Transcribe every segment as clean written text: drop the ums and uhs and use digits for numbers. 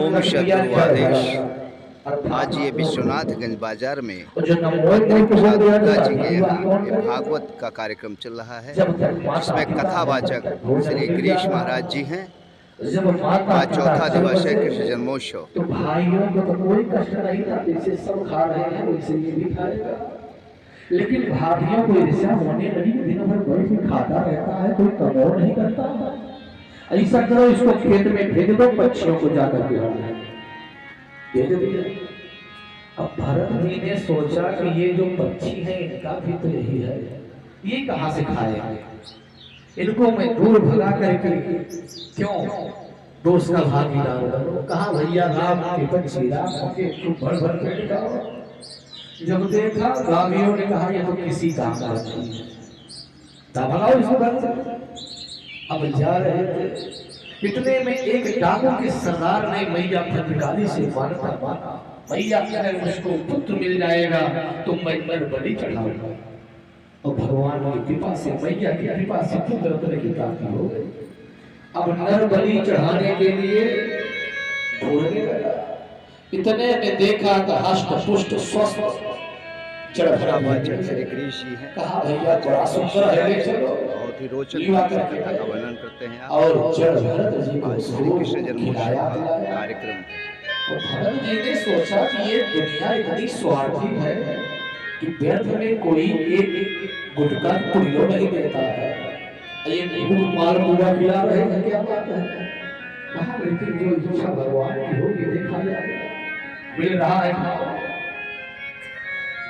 ओम मतलब किया शत्रुआदेश। आज ये विश्वनाथगंज बाजार में बद्री प्रसाद गुप्ता जी के यहाँ ये भागवत का कार्यक्रम चल रहा है, जिसमें कथावाचक श्री गिरीश महाराज जी हैं। जब माता आज पिता चौथा जब दिवस है बसे कृष्ण जन्मोत्सव। तो भाइयों को तो कोई कष्ट नहीं था, जैसे सब खा रहे हैं वैसे ये भी खाएगा। लेकिन भाइयों को ईर्ष्या होने लगी, दिन भर बैठ के खाता रहता है, कोई कमौर नहीं करता। ऐसा करो, इसको खेत में फेंक दो, पक्षियों को जाकर के दे दिया। अब भरत जी ने सोचा कि ये जो पक्षी है इनका भी तो यही है, ये कहां से खाएंगे, इनको मैं दूर भगा करके क्यों दोस्त का भागीदार बनो। कहा भैया राम के पक्षी राम के भर भर पेट खाओ। जब देखा गावियों ने कहा ये तो किसी काम का नहीं है, भगाओ इसको घर से। अब जा रहे थे, इतने में एक डाकू के सरदार ने मैया भद्रकाली से मानता माना, मैया अगर मुझको पुत्र मिल जाएगा तो मैं नर बलि चढ़ाऊंगा। और भगवान की कृपा से, मैया की कृपा से पुत्र रत्न की प्राप्ति हो गई। अब नर बलि चढ़ाने के लिए ढूंढने लगा, इतने में देखा तो हष्ट पुष्ट स्वस्थ कथावाचक श्री गिरीश जी हैं। कहा भैया बड़ा सुंदर है, ले चलो। बहुत ही रोचक कथा का वर्णन करते हैं और जड़ भरत जी को आज श्री कृष्ण जन्मोत्सव का कार्यक्रम तो भरत जी ने सोचा कि ये दुनिया इतनी स्वार्थी है कि व्यर्थ में कोई एक गुटका पुड़ियों नहीं देता है, ये भूख मार पूरा खिला रहे हैं, क्या बात है। कहा लेकिन जो इच्छा भगवान की होगी देखा जाएगा, मिल रहा है।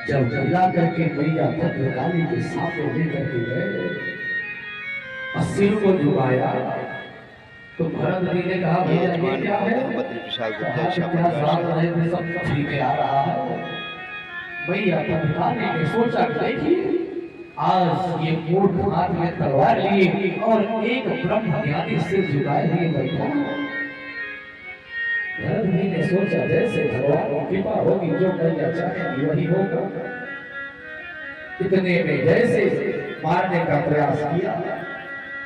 जब मिला करके मैया भद्रकाली के सामने लेकर के गए और सिर को झुकाया तो भरत जी ने कहा भैया ये क्या है, बद्री प्रसाद गुप्ता सब ठीक आ रहा है। मैया भद्रकाली ने सोचा देखिए आज ये मूर्ख हाथ में तलवार लिए और एक ब्रह्म ज्ञानी से झुकाए लिए बैठा। भरत जी ने सोचा जैसे भगवान की कृपा होगी जो मैया चाहेंगी वही होगा। इतने में जैसे मारने का प्रयास किया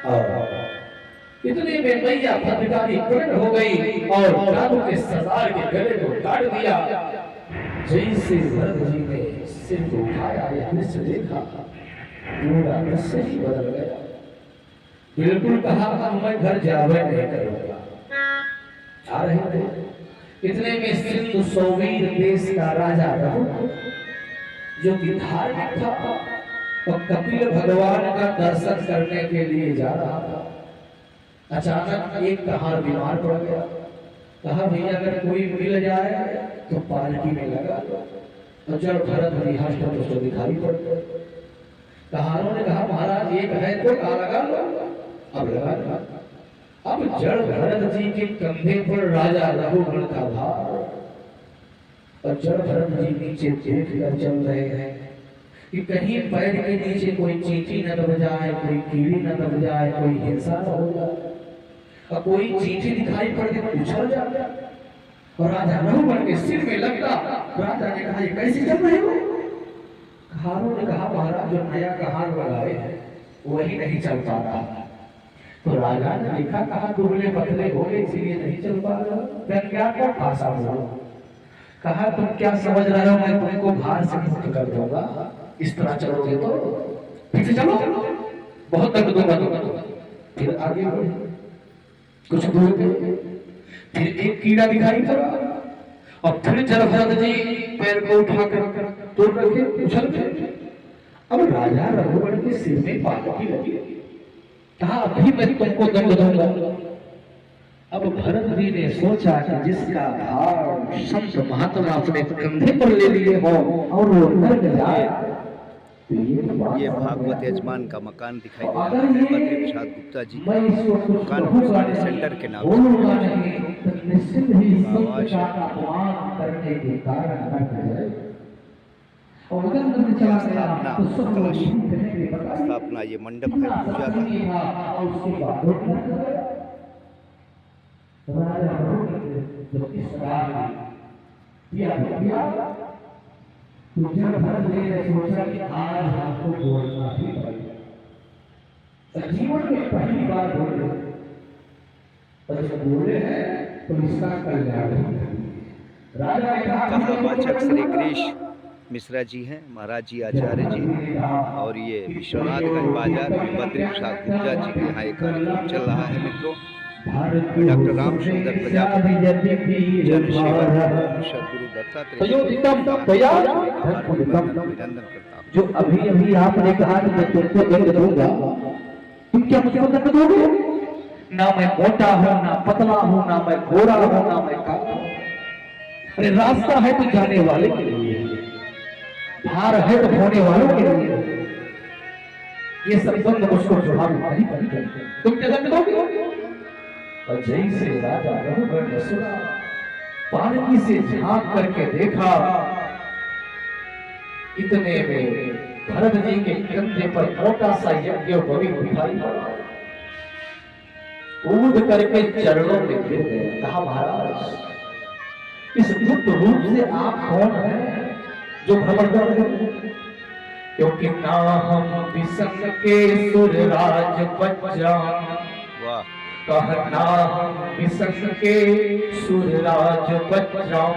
और इतने में मैया भद्रकाली प्रकट हो गई और डाकू के सरदार के गले को काट दिया। जैसे भरत जी ने सिर को उठाया, यह दृश्य देखा, पूरा दृश्य ही बदल गया। बिल्कुल कहा मैं घर जावे नहीं करूंगा। आ रहे थे इतने में सिंधु सौवीर देश का राजा रघु जो कि धार्मिक था और कपिल भगवान का दर्शन करने के लिए जा रहा था। अचानक एक कहार बीमार पड़ गया। कहा भैया अगर कोई मिल जाए तो पालकी में लगा दो। और जब भरत जी हष्ट पुष्ट दिखाई पड़ गए, कहारों ने कहा महाराज एक है तो लगा लो। अब लगा दो। अब जड़ भरत जी के कंधे पर राजा रघुगण का भार और जड़ भरत जी नीचे देख कर चल रहे हैं कि कहीं पैर के नीचे कोई चींटी न दब जाए, कोई कीड़ी न दब जाए, कोई हिंसा न हो जाए। और कोई चींटी दिखाई पड़ के उछल जाए और राजा रघुगण के सिर में लगता। राजा ने कहा ये कैसे चल रहे हो। कहारों ने कहा महाराज जो नया कहार लगाए वही नहीं चल पा रहा। तो राजा ने लिखा कहा दुबले पतले हो गए इसलिए नहीं चल पा रहा। क्या क्या भाषा बोलो। कहा तुम क्या समझ रहे हो मैं तुमको भार से मुक्त कर दूंगा, इस तरह चलोगे तो पीछे चलो, बहुत दर्द दूंगा। फिर आगे बढ़े कुछ दूर गए, फिर एक कीड़ा दिखाई पड़ा और फिर जब भरत जी पैर को उठाकर तोड़ रखे उछल गए। अब राजा रघुगण के सिर में पालकी लगी। कहा अभी मैं तुमको दंड दूंगा। अब भरत जी ने सोचा कि जिसका भार संत महात्मा अपने कंधे पर ले लिए हो और वो नर्क जाए। ये भागवत यजमान का मकान दिखाई दे रहा है बद्री प्रसाद गुप्ता जी का मकान पुष्पाणी सेंटर के नाम से स्थापना ये मंडप है पूजा का। जीवन में पहली बार बोले हैं तो इसका कल्याण राजा ने कहा कथावाचक श्री गिरीश मिश्रा जी हैं, महाराज जी आचार्य जी, और ये विश्वनाथगंज बाजार में बद्री प्रसाद गुप्ता जी के यहाँ एक कार्यक्रम चल रहा है मित्रों। डॉक्टर राम सुंदर प्रजापति जन सेवक ओम सद्गुरु दत्तात्रेय अभिनंदन करता हूँ। जो अभी अभी आपने कहा कि मैं तुमको दंड दूंगा, तुम क्या मुझको दंड दोगे? ना मैं मोटा हूं, ना पतला हूं, ना मैं गोरा हूं, ना मैं काला हूं। अरे रास्ता है तो जाने वाले के लिए, भार है तो ढोने वालों के लिए। ये सब दंड मुझको प्रभावित नहीं करते। तुम क्या दंड दोगे? और जैसे राजा रघुवर ने सुना, पालकी से झांक करके देखा, इतने में भरत जी के कंधे पर मोटा सा यज्ञ बलि दिखाई पड़ा। कूद करके चरणों में गिर गए। कहा, महाराज इस गुप्त रूप से आप कौन हैं जो भ्रमण कर रहे हैं? क्योंकि ना हम विसंग के सुरराज बच्चान, कहना हम विसंग के सुरराज बच्चान,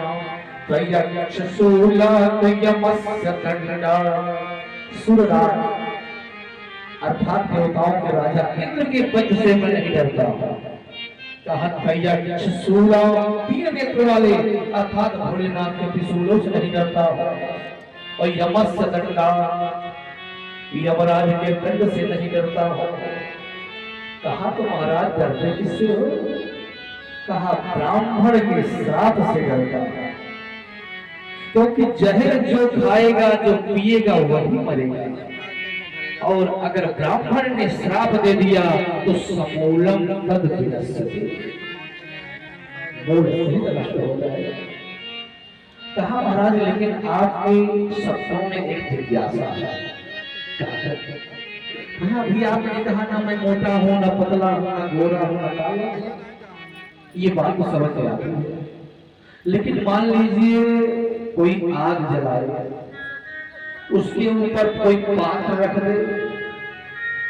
तयक्ष शूला तयमस्य दंडा। सुरराज अर्थात देवताओं के राजा इंद्र के वज्र से मैं नहीं डरता। कहा, तयक्ष शूला तीन नेत्र वाले अर्थात भोलेनाथ के त्रिशूलों से नहीं डरता। और यमस्य दंडा, यमराज के दंड से नहीं डरता हो। कहा, तो महाराज डरते किससे हो? कहा, ब्राह्मण के श्राप से डरता, क्योंकि जहर जो खाएगा जो पिएगा वही मरेगा। और अगर ब्राह्मण ने श्राप दे दिया तो समूलम तद विनश्यति, मूल सहित नष्ट हो जाएगा। कहा, महाराज लेकिन आपके शब्दों में एक जिज्ञासा है। अभी आपने कहा ना मैं मोटा हूं, ना पतला हूं, ना गोरा हूं, ना काला। ये बात तो समझ में आती है, लेकिन मान लीजिए कोई आग जलाए, उसके ऊपर कोई पात्र रख दे,